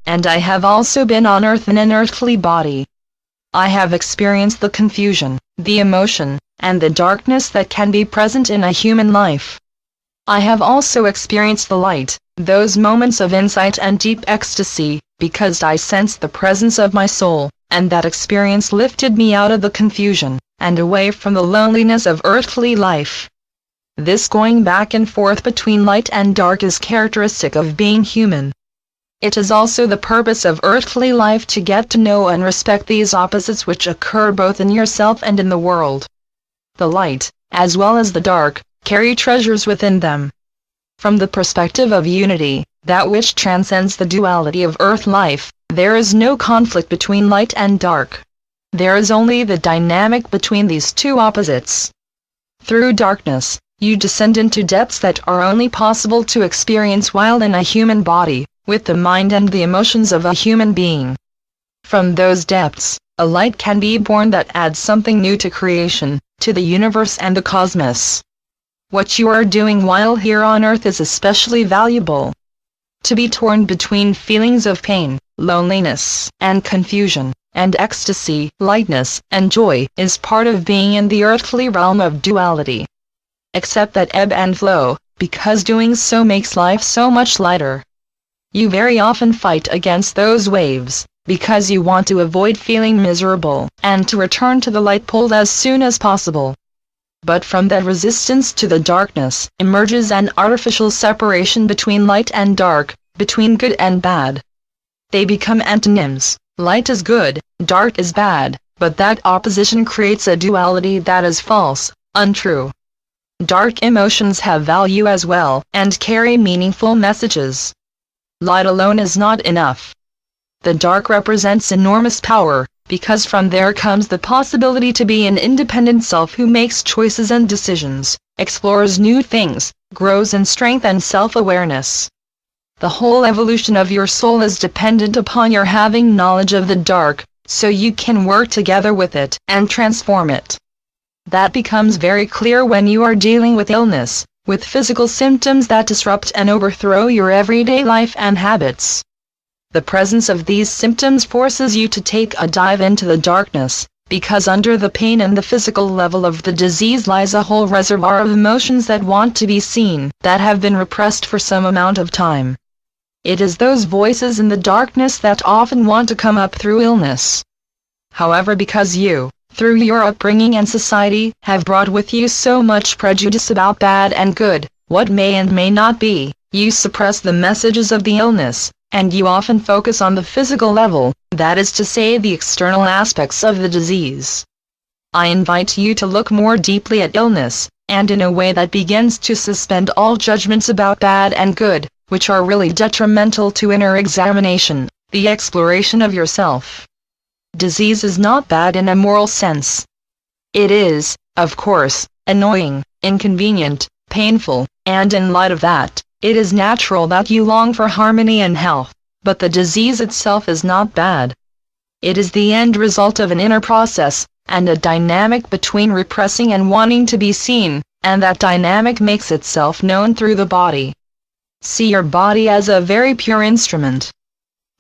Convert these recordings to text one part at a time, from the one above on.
and I have also been on earth in an earthly body. I have experienced the confusion, the emotion, and the darkness that can be present in a human life. I have also experienced the light, those moments of insight and deep ecstasy, because I sensed the presence of my soul, and that experience lifted me out of the confusion, and away from the loneliness of earthly life. This going back and forth between light and dark is characteristic of being human. It is also the purpose of earthly life to get to know and respect these opposites which occur both in yourself and in the world. The light, as well as the dark, carry treasures within them. From the perspective of unity, that which transcends the duality of earth life, there is no conflict between light and dark. There is only the dynamic between these two opposites. Through darkness, you descend into depths that are only possible to experience while in a human body, with the mind and the emotions of a human being. From those depths, a light can be born that adds something new to creation, to the universe and the cosmos. What you are doing while here on earth is especially valuable. To be torn between feelings of pain, loneliness, and confusion, and ecstasy, lightness, and joy, is part of being in the earthly realm of duality. Accept that ebb and flow, because doing so makes life so much lighter. You very often fight against those waves, because you want to avoid feeling miserable, and to return to the light pole as soon as possible. But from that resistance to the darkness, emerges an artificial separation between light and dark, between good and bad. They become antonyms. Light is good, dark is bad, but that opposition creates a duality that is false, untrue. Dark emotions have value as well, and carry meaningful messages. Light alone is not enough. The dark represents enormous power, because from there comes the possibility to be an independent self who makes choices and decisions, explores new things, grows in strength and self-awareness. The whole evolution of your soul is dependent upon your having knowledge of the dark, so you can work together with it and transform it. That becomes very clear when you are dealing with illness, with physical symptoms that disrupt and overthrow your everyday life and habits. The presence of these symptoms forces you to take a dive into the darkness, because under the pain and the physical level of the disease lies a whole reservoir of emotions that want to be seen, that have been repressed for some amount of time. It is those voices in the darkness that often want to come up through illness. However, because you, through your upbringing and society, have brought with you so much prejudice about bad and good, what may and may not be, you suppress the messages of the illness, and you often focus on the physical level, that is to say the external aspects of the disease. I invite you to look more deeply at illness, and in a way that begins to suspend all judgments about bad and good, which are really detrimental to inner examination, the exploration of yourself. Disease is not bad in a moral sense. It is, of course, annoying, inconvenient, painful, and in light of that, it is natural that you long for harmony and health, but the disease itself is not bad. It is the end result of an inner process, and a dynamic between repressing and wanting to be seen, and that dynamic makes itself known through the body. See your body as a very pure instrument.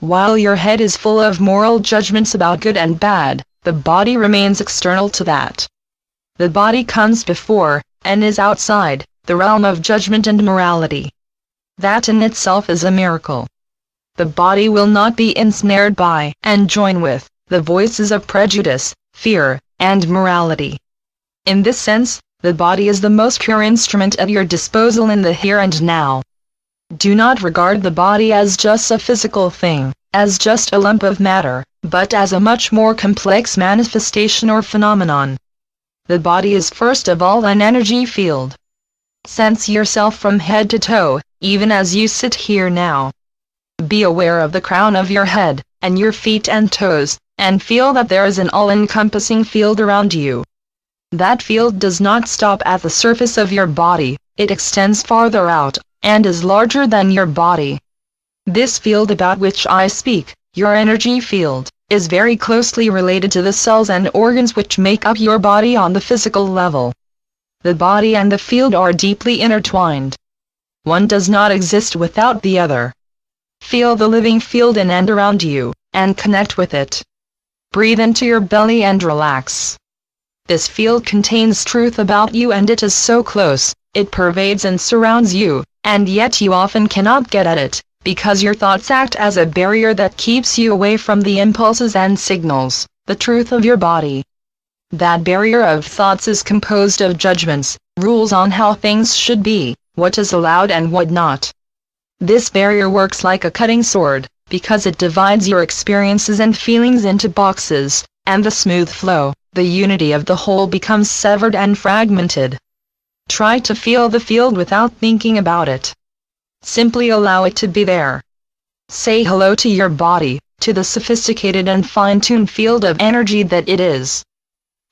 While your head is full of moral judgments about good and bad, the body remains external to that. The body comes before, and is outside, the realm of judgment and morality. That in itself is a miracle. The body will not be ensnared by, and join with, the voices of prejudice, fear, and morality. In this sense, the body is the most pure instrument at your disposal in the here and now. Do not regard the body as just a physical thing, as just a lump of matter, but as a much more complex manifestation or phenomenon. The body is first of all an energy field. Sense yourself from head to toe, even as you sit here now. Be aware of the crown of your head, and your feet and toes, and feel that there is an all-encompassing field around you. That field does not stop at the surface of your body, it extends farther out, and is larger than your body. This field about which I speak, your energy field, is very closely related to the cells and organs which make up your body on the physical level. The body and the field are deeply intertwined. One does not exist without the other. Feel the living field in and around you, and connect with it. Breathe into your belly and relax. This field contains truth about you, and it is so close, it pervades and surrounds you, and yet you often cannot get at it, because your thoughts act as a barrier that keeps you away from the impulses and signals, the truth of your body. That barrier of thoughts is composed of judgments, rules on how things should be, what is allowed and what not. This barrier works like a cutting sword, because it divides your experiences and feelings into boxes, and the smooth flow, the unity of the whole becomes severed and fragmented. Try to feel the field without thinking about it. Simply allow it to be there. Say hello to your body, to the sophisticated and fine-tuned field of energy that it is.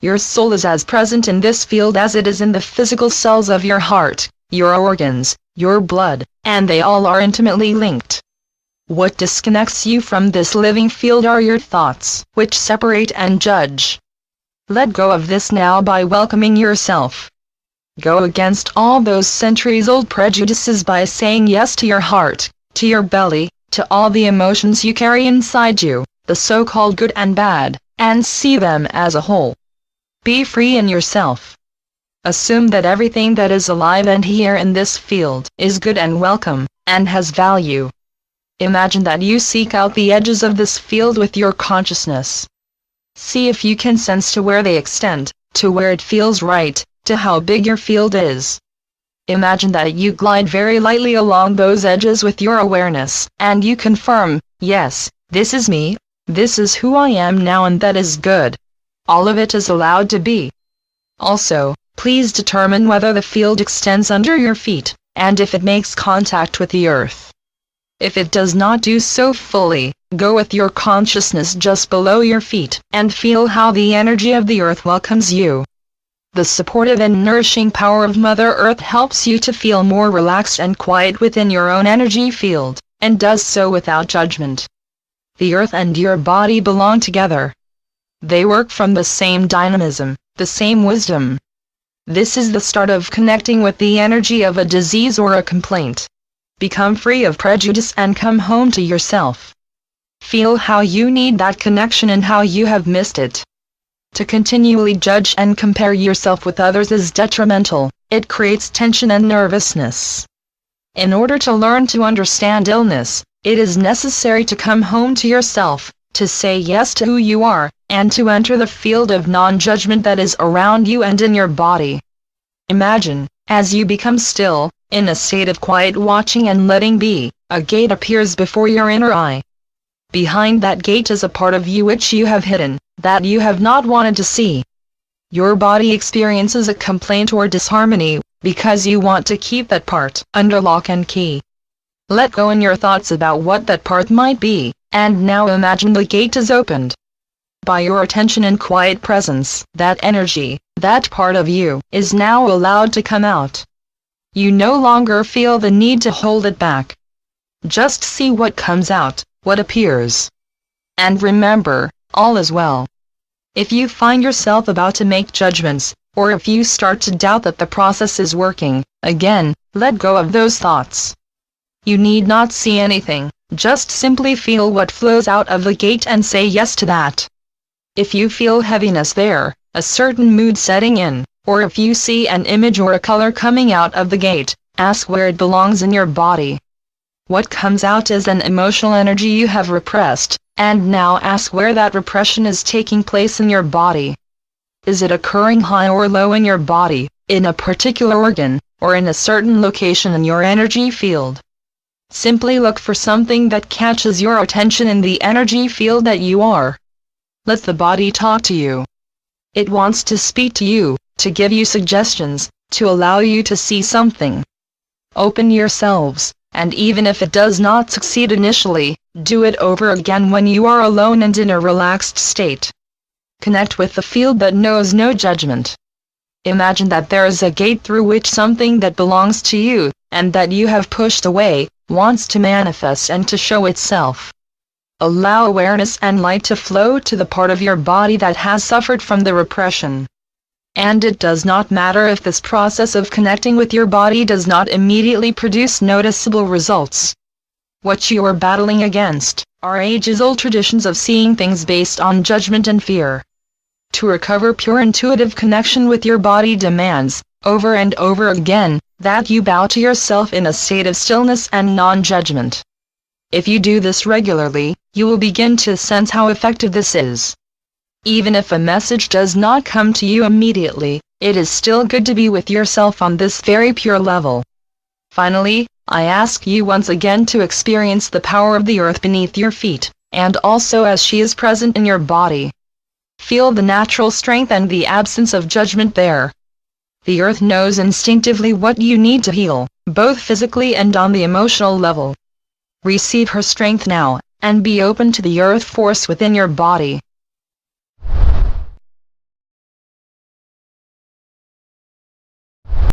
Your soul is as present in this field as it is in the physical cells of your heart, your organs, your blood, and they all are intimately linked. What disconnects you from this living field are your thoughts, which separate and judge. Let go of this now by welcoming yourself. Go against all those centuries-old prejudices by saying yes to your heart, to your belly, to all the emotions you carry inside you, the so-called good and bad, and see them as a whole. Be free in yourself. Assume that everything that is alive and here in this field is good and welcome, and has value. Imagine that you seek out the edges of this field with your consciousness. See if you can sense to where they extend, to where it feels right, to how big your field is. Imagine that you glide very lightly along those edges with your awareness, and you confirm, yes, this is me, this is who I am now, and that is good. All of it is allowed to be. Also, please determine whether the field extends under your feet, and if it makes contact with the earth. If it does not do so fully, go with your consciousness just below your feet, and feel how the energy of the earth welcomes you. The supportive and nourishing power of Mother Earth helps you to feel more relaxed and quiet within your own energy field, and does so without judgment. The earth and your body belong together. They work from the same dynamism, the same wisdom. This is the start of connecting with the energy of a disease or a complaint. Become free of prejudice and come home to yourself. Feel how you need that connection and how you have missed it. To continually judge and compare yourself with others is detrimental. It creates tension and nervousness. In order to learn to understand illness, it is necessary to come home to yourself, to say yes to who you are, and to enter the field of non-judgment that is around you and in your body. Imagine, as you become still, in a state of quiet watching and letting be, a gate appears before your inner eye. Behind that gate is a part of you which you have hidden, that you have not wanted to see. Your body experiences a complaint or disharmony, because you want to keep that part under lock and key. Let go in your thoughts about what that part might be, and now imagine the gate is opened. By your attention and quiet presence, that energy, that part of you, is now allowed to come out. You no longer feel the need to hold it back. Just see what comes out, what appears. And remember, all is well. If you find yourself about to make judgments, or if you start to doubt that the process is working, again, let go of those thoughts. You need not see anything, just simply feel what flows out of the gate and say yes to that. If you feel heaviness there, a certain mood setting in, or if you see an image or a color coming out of the gate, ask where it belongs in your body. What comes out is an emotional energy you have repressed, and now ask where that repression is taking place in your body. Is it occurring high or low in your body, in a particular organ, or in a certain location in your energy field? Simply look for something that catches your attention in the energy field that you are. Let the body talk to you. It wants to speak to you, to give you suggestions, to allow you to see something. Open yourselves, and even if it does not succeed initially, do it over again when you are alone and in a relaxed state. Connect with the field that knows no judgment. Imagine that there is a gate through which something that belongs to you, and that you have pushed away, wants to manifest and to show itself. Allow awareness and light to flow to the part of your body that has suffered from the repression. And it does not matter if this process of connecting with your body does not immediately produce noticeable results. What you are battling against are ages-old traditions of seeing things based on judgment and fear. To recover pure intuitive connection with your body demands, over and over again, that you bow to yourself in a state of stillness and non-judgment. If you do this regularly, you will begin to sense how effective this is. Even if a message does not come to you immediately, it is still good to be with yourself on this very pure level. Finally, I ask you once again to experience the power of the earth beneath your feet, and also as she is present in your body. Feel the natural strength and the absence of judgment there. The earth knows instinctively what you need to heal, both physically and on the emotional level. Receive her strength now, and be open to the earth force within your body.